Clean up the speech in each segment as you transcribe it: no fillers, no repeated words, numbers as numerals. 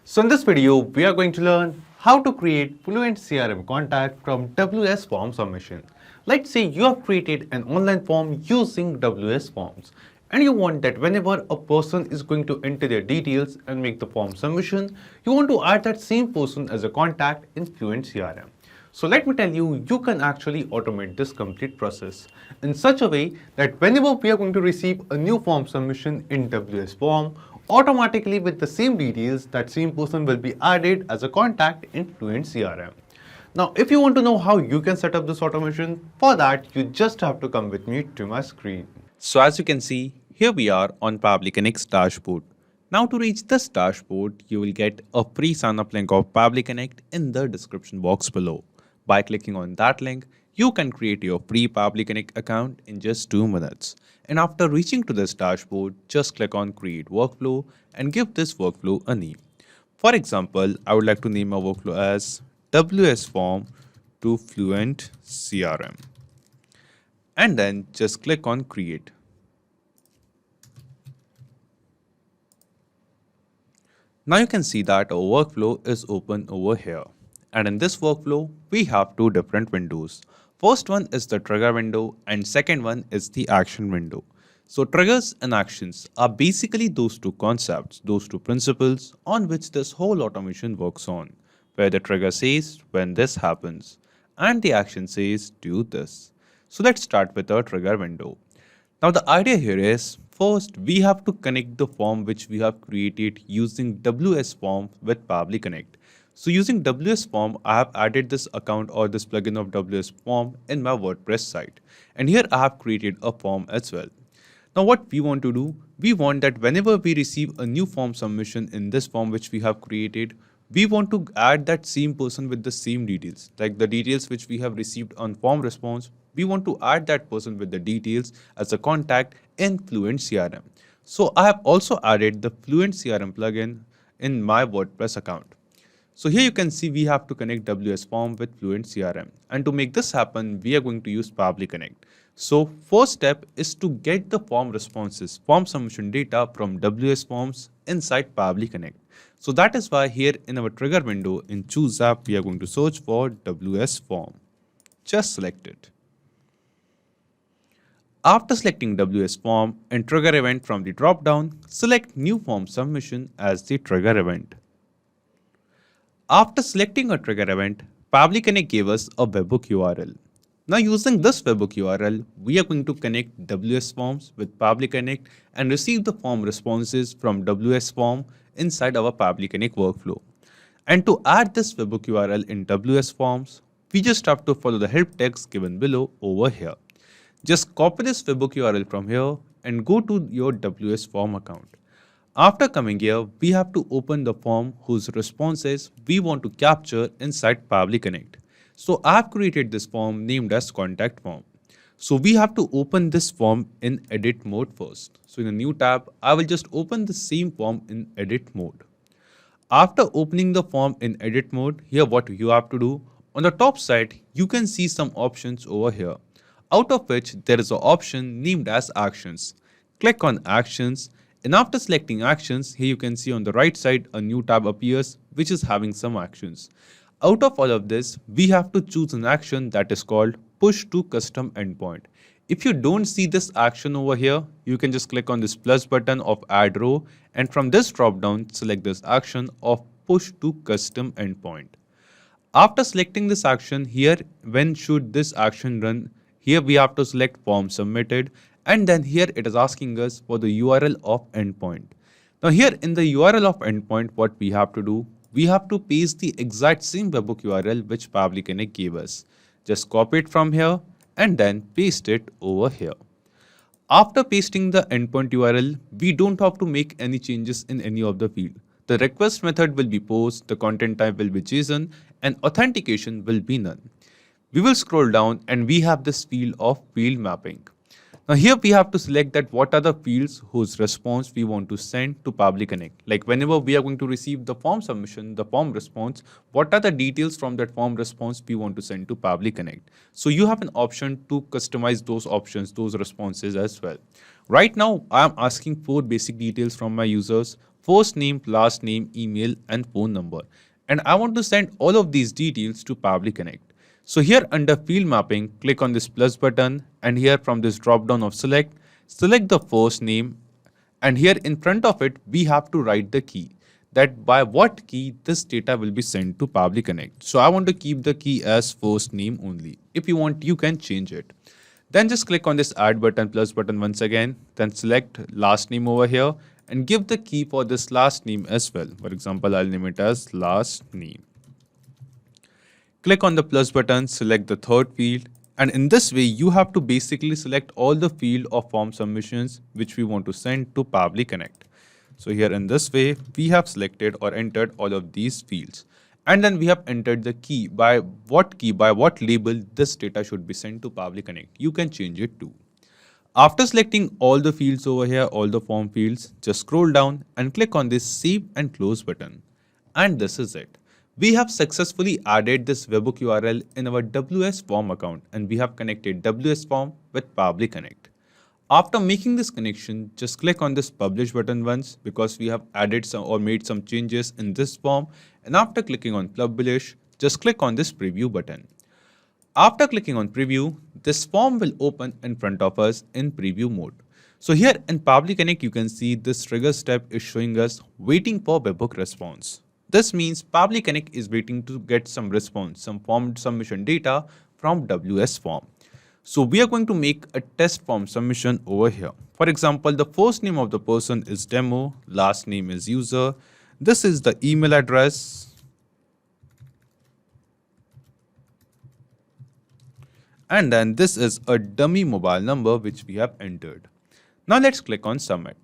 So in this video, we are going to learn how to create Fluent CRM contact from WS Form submission. Let's say you have created an online form using WS Forms and you want that whenever a person is going to enter their details and make the form submission, you want to add that same person as a contact in Fluent CRM. So let me tell you, you can actually automate this complete process in such a way that whenever we are going to receive a new form submission in WS Form, automatically with the same details, that same person will be added as a contact in Fluent CRM. Now, if you want to know how you can set up this automation, for that, you just have to come with me to my screen. So as you can see, here we are on Pabbly Connect's dashboard. Now to reach this dashboard, you will get a free sign-up link of Pabbly Connect in the description box below. By clicking on that link, you can create your free Pabbly Connect account in just 2 minutes. And after reaching to this dashboard, just click on Create Workflow and give this workflow a name. For example, I would like to name my workflow as WS Form to Fluent CRM. And then just click on Create. Now you can see that our workflow is open over here. And in this workflow, we have 2 different windows. First one is the trigger window and second one is the action window. So triggers and actions are basically those 2 concepts, those 2 principles on which this whole automation works on, where the trigger says when this happens and the action says do this. So let's start with our trigger window. Now the idea here is, first we have to connect the form which we have created using WS Form with Pabbly Connect. So using WS Form, I have added this account or this plugin of WS Form in my WordPress site. And here I have created a form as well. Now what we want to do, we want that whenever we receive a new form submission in this form which we have created, we want to add that same person with the same details. Like the details which we have received on form response, we want to add that person with the details as a contact in Fluent CRM. So I have also added the Fluent CRM plugin in my WordPress account. So here you can see we have to connect WS Form with Fluent CRM. And to make this happen, we are going to use Pabbly Connect. So first step is to get the form responses, form submission data from WS Forms inside Pabbly Connect. So that is why here in our trigger window in Choose App, we are going to search for WS Form. Just select it. After selecting WS Form and trigger event from the drop-down, select New Form Submission as the trigger event. After selecting a trigger event, Pabbly Connect gave us a webhook URL. Now using this webhook URL, we are going to connect WS Forms with Pabbly Connect and receive the form responses from WS Form inside our Pabbly Connect workflow. And to add this webhook URL in WS Forms, we just have to follow the help text given below over here. Just copy this webhook URL from here and go to your WS Form account. After coming here, we have to open the form whose responses we want to capture inside Pabbly Connect. So I have created this form named as contact form. So we have to open this form in edit mode first. So in a new tab, I will just open the same form in edit mode. After opening the form in edit mode, here what you have to do, on the top side, you can see some options over here, out of which there is an option named as actions. Click on actions. And after selecting actions, here you can see on the right side a new tab appears which is having some actions. Out of all of this, we have to choose an action that is called push to custom endpoint. If you don't see this action over here, you can just click on this plus button of add row and from this drop down select this action of push to custom endpoint. After selecting this action here, when should this action run? Here we have to select form submitted. And then here it is asking us for the URL of endpoint. Now here in the URL of endpoint, what we have to do, we have to paste the exact same webhook URL which Pabbly Connect gave us. Just copy it from here and then paste it over here. After pasting the endpoint URL, we don't have to make any changes in any of the field. The request method will be post, the content type will be JSON, and authentication will be none. We will scroll down and we have this field of field mapping. Now here we have to select that what are the fields whose response we want to send to Pabbly Connect. Like whenever we are going to receive the form submission, the form response, what are the details from that form response we want to send to Pabbly Connect. So you have an option to customize those options, those responses as well. Right now, I am asking 4 basic details from my users. first name, last name, email, and phone number. And I want to send all of these details to Pabbly Connect. So here under field mapping, click on this plus button, and here from this drop down of select the first name, and here in front of it, we have to write the key, that by what key this data will be sent to Pabbly Connect. So I want to keep the key as first name only. If you want, you can change it. Then just click on this add button, plus button once again, then select last name over here and give the key for this last name as well. For example, I'll name it as last name. Click on the plus button, select the third field, and in this way, you have to basically select all the field of form submissions which we want to send to Pabbly Connect. So here in this way, we have selected or entered all of these fields. And then we have entered the key, by what label this data should be sent to Pabbly Connect. You can change it too. After selecting all the fields over here, all the form fields, just scroll down and click on this save and close button. And this is it. We have successfully added this webhook URL in our WS Form account, and we have connected WS Form with Pabbly Connect. After making this connection, just click on this publish button once, because we have added some or made some changes in this form. And after clicking on publish, just click on this preview button. After clicking on preview, this form will open in front of us in preview mode. So here in Pabbly Connect, you can see this trigger step is showing us waiting for webhook response. This means Pabbly Connect is waiting to get some response, some form submission data from WS form. So we are going to make a test form submission over here. For example, the first name of the person is demo, last name is user. This is the email address. And then this is a dummy mobile number which we have entered. Now let's click on submit.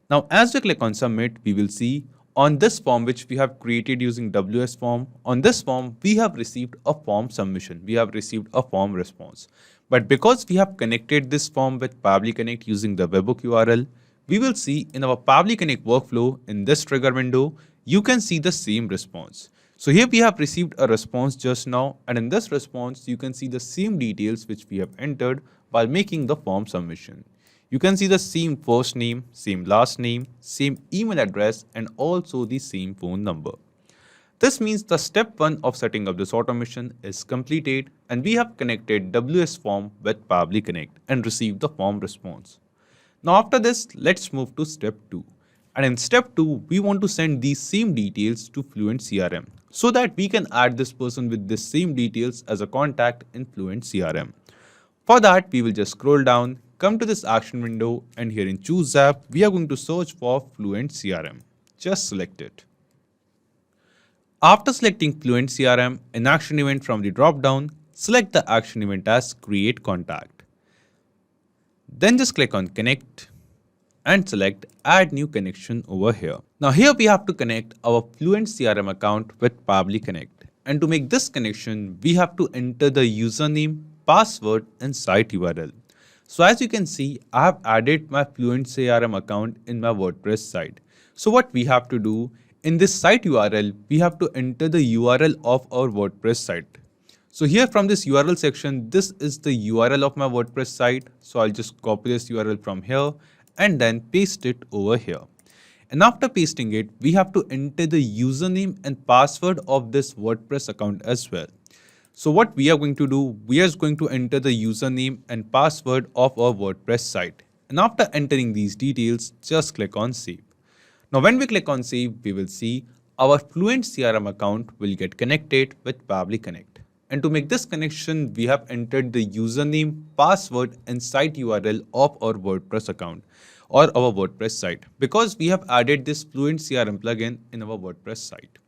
Now as we click on submit, we will see on this form which we have created using WS form, on this form we have received a form submission. We have received a form response. But because we have connected this form with Pabbly Connect using the webhook URL, we will see in our Pabbly Connect workflow in this trigger window, you can see the same response. So here we have received a response just now, and in this response, you can see the same details which we have entered while making the form submission. You can see the same first name, same last name, same email address, and also the same phone number. This means the step 1 of setting up this automation is completed, and we have connected WS form with Pabbly Connect and received the form response. Now after this, let's move to step 2. And in step 2, we want to send these same details to FluentCRM so that we can add this person with the same details as a contact in FluentCRM. For that, we will just scroll down, come to this action window, and here in choose app, we are going to search for FluentCRM. Just select it. After selecting FluentCRM, an action event from the drop-down, select the action event as Create Contact. Then just click on Connect and select Add New Connection over here. Now here we have to connect our FluentCRM account with Pabbly Connect. And to make this connection, we have to enter the username, password, and site URL. So as you can see, I have added my FluentCRM account in my WordPress site. So what we have to do, in this site URL, we have to enter the URL of our WordPress site. So here from this URL section, this is the URL of my WordPress site. So I'll just copy this URL from here and then paste it over here. And after pasting it, we have to enter the username and password of this WordPress account as well. So what we are going to do, we are going to enter the username and password of our WordPress site. And after entering these details, just click on Save. Now when we click on Save, we will see our FluentCRM account will get connected with Pabbly Connect. And to make this connection, we have entered the username, password, and site URL of our WordPress account or our WordPress site, because we have added this FluentCRM plugin in our WordPress site.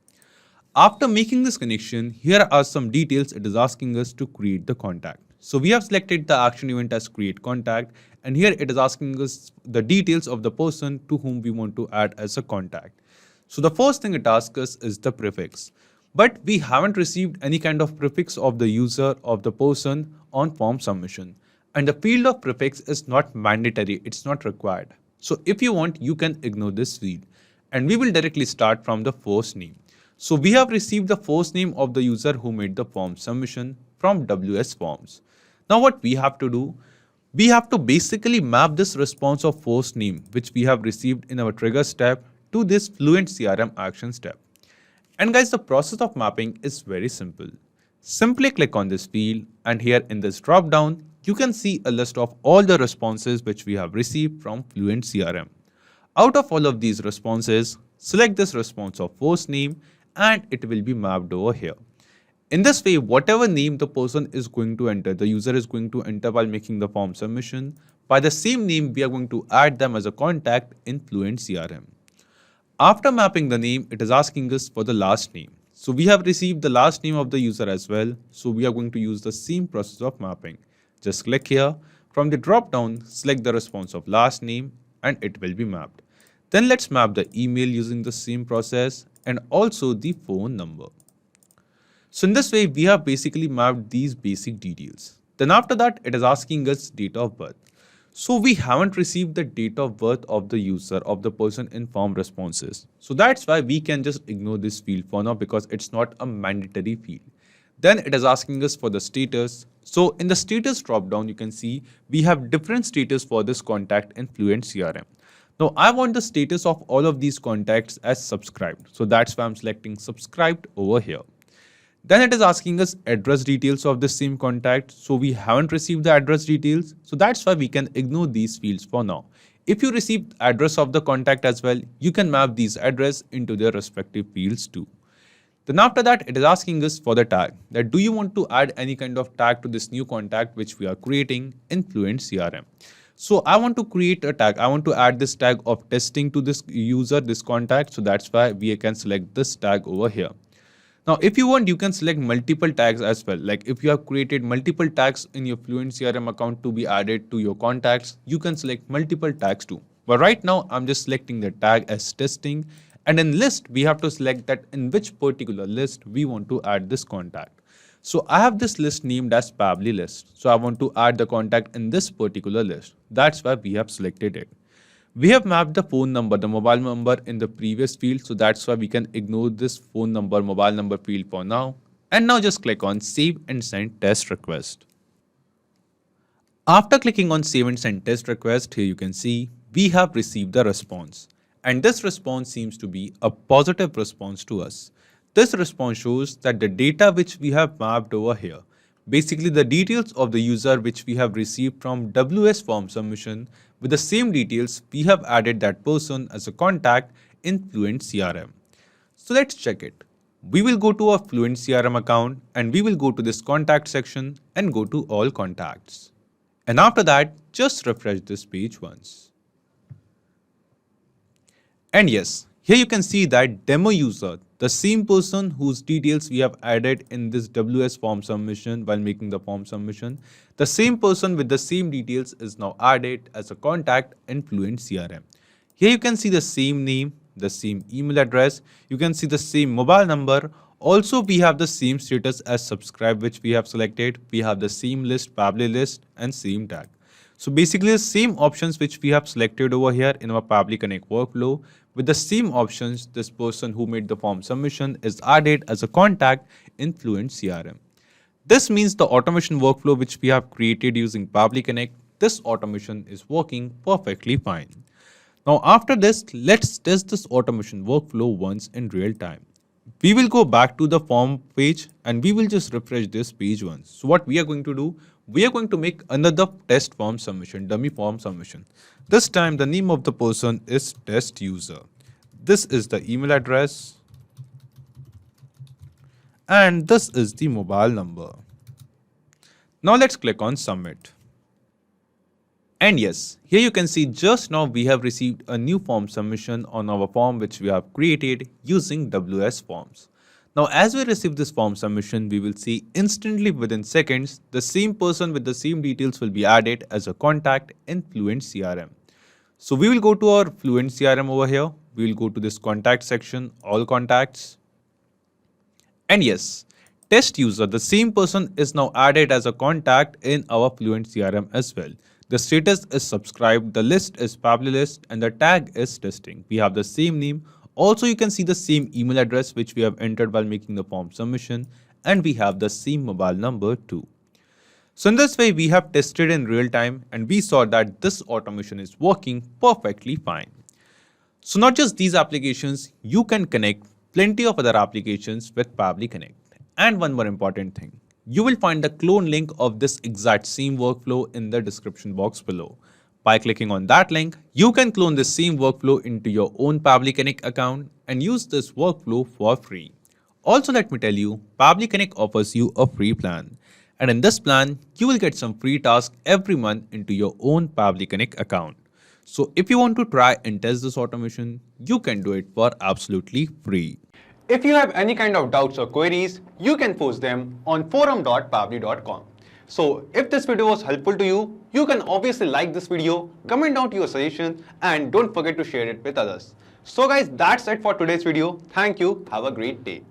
After making this connection, here are some details it is asking us to create the contact. So we have selected the action event as Create Contact, and here it is asking us the details of the person to whom we want to add as a contact. So the first thing it asks us is the prefix. But we haven't received any kind of prefix of the user of the person on form submission. And the field of prefix is not mandatory, it's not required. So if you want, you can ignore this field. And we will directly start from the first name. So we have received the first name of the user who made the form submission from WS Forms. Now what we have to do, we have to basically map this response of first name which we have received in our trigger step to this Fluent CRM action step. And guys, the process of mapping is very simple. Simply click on this field, and here in this drop down, you can see a list of all the responses which we have received from Fluent CRM. Out of all of these responses, select this response of first name and it will be mapped over here. In this way, whatever name the person is going to enter, the user is going to enter while making the form submission, by the same name we are going to add them as a contact in Fluent CRM. After mapping the name, it is asking us for the last name. So we have received the last name of the user as well. So we are going to use the same process of mapping. Just click here. From the drop down, select the response of last name and it will be mapped. Then let's map the email using the same process and also the phone number. So in this way, we have basically mapped these basic details. Then after that, it is asking us date of birth. So we haven't received the date of birth of the user, of the person in form responses. So that's why we can just ignore this field for now because it's not a mandatory field. Then it is asking us for the status. So in the status drop down, you can see we have different status for this contact in Fluent CRM. Now I want the status of all of these contacts as subscribed. So that's why I'm selecting subscribed over here. Then it is asking us address details of the same contact. So we haven't received the address details. So that's why we can ignore these fields for now. If you receive address of the contact as well, you can map these address into their respective fields too. Then after that, it is asking us for the tag. That do you want to add any kind of tag to this new contact which we are creating in Fluent CRM. So I want to create a tag. I want to add this tag of testing to this user, this contact. So that's why we can select this tag over here. Now, if you want, you can select multiple tags as well. Like if you have created multiple tags in your Fluent CRM account to be added to your contacts, you can select multiple tags too. But right now, I'm just selecting the tag as testing. And in list, we have to select that in which particular list we want to add this contact. So I have this list named as Pabbly list. So I want to add the contact in this particular list. That's why we have selected it. We have mapped the phone number, the mobile number in the previous field. So that's why we can ignore this phone number, mobile number field for now. And now just click on save and send test request. After clicking on save and send test request, here you can see we have received the response. And this response seems to be a positive response to us. This response shows that the data which we have mapped over here, basically the details of the user which we have received from WS form submission, with the same details, we have added that person as a contact in Fluent CRM. So let's check it. We will go to our Fluent CRM account and we will go to this contact section and go to all contacts. And after that, just refresh this page once. And yes, here you can see that demo user, the same person whose details we have added in this WS form submission while making the form submission, the same person with the same details is now added as a contact in Fluent CRM. Here you can see the same name, the same email address, you can see the same mobile number. Also, we have the same status as subscribe which we have selected. We have the same list, Pabbly list and same tag. So basically the same options which we have selected over here in our Pabbly Connect workflow, with the same options, this person who made the form submission is added as a contact in Fluent CRM. This means the automation workflow which we have created using Pabbly Connect, this automation is working perfectly fine. Now after this, let's test this automation workflow once in real time. We will go back to the form page and we will just refresh this page once. So what we are going to do, we are going to make another test form submission, dummy form submission. This time the name of the person is test user. This is the email address and this is the mobile number. Now let's click on submit. And yes, here you can see just now we have received a new form submission on our form which we have created using WS forms. Now as we receive this form submission, we will see instantly within seconds, the same person with the same details will be added as a contact in Fluent CRM. So we will go to our Fluent CRM over here. We will go to this contact section, all contacts. And yes, test user, the same person is now added as a contact in our Fluent CRM as well. The status is subscribed, the list is Pabbly list and the tag is testing. We have the same name. Also, you can see the same email address which we have entered while making the form submission and we have the same mobile number too. So in this way, we have tested in real time and we saw that this automation is working perfectly fine. So not just these applications, you can connect plenty of other applications with Pabbly Connect. And one more important thing, you will find the clone link of this exact same workflow in the description box below. By clicking on that link, you can clone this same workflow into your own Pabbly Connect account and use this workflow for free. Also, let me tell you, Pabbly Connect offers you a free plan. And in this plan, you will get some free tasks every month into your own Pabbly Connect account. So if you want to try and test this automation, you can do it for absolutely free. If you have any kind of doubts or queries, you can post them on forum.pabbly.com. So if this video was helpful to you, you can obviously like this video, comment down your suggestions, and don't forget to share it with others. So guys, that's it for today's video. Thank you. Have a great day.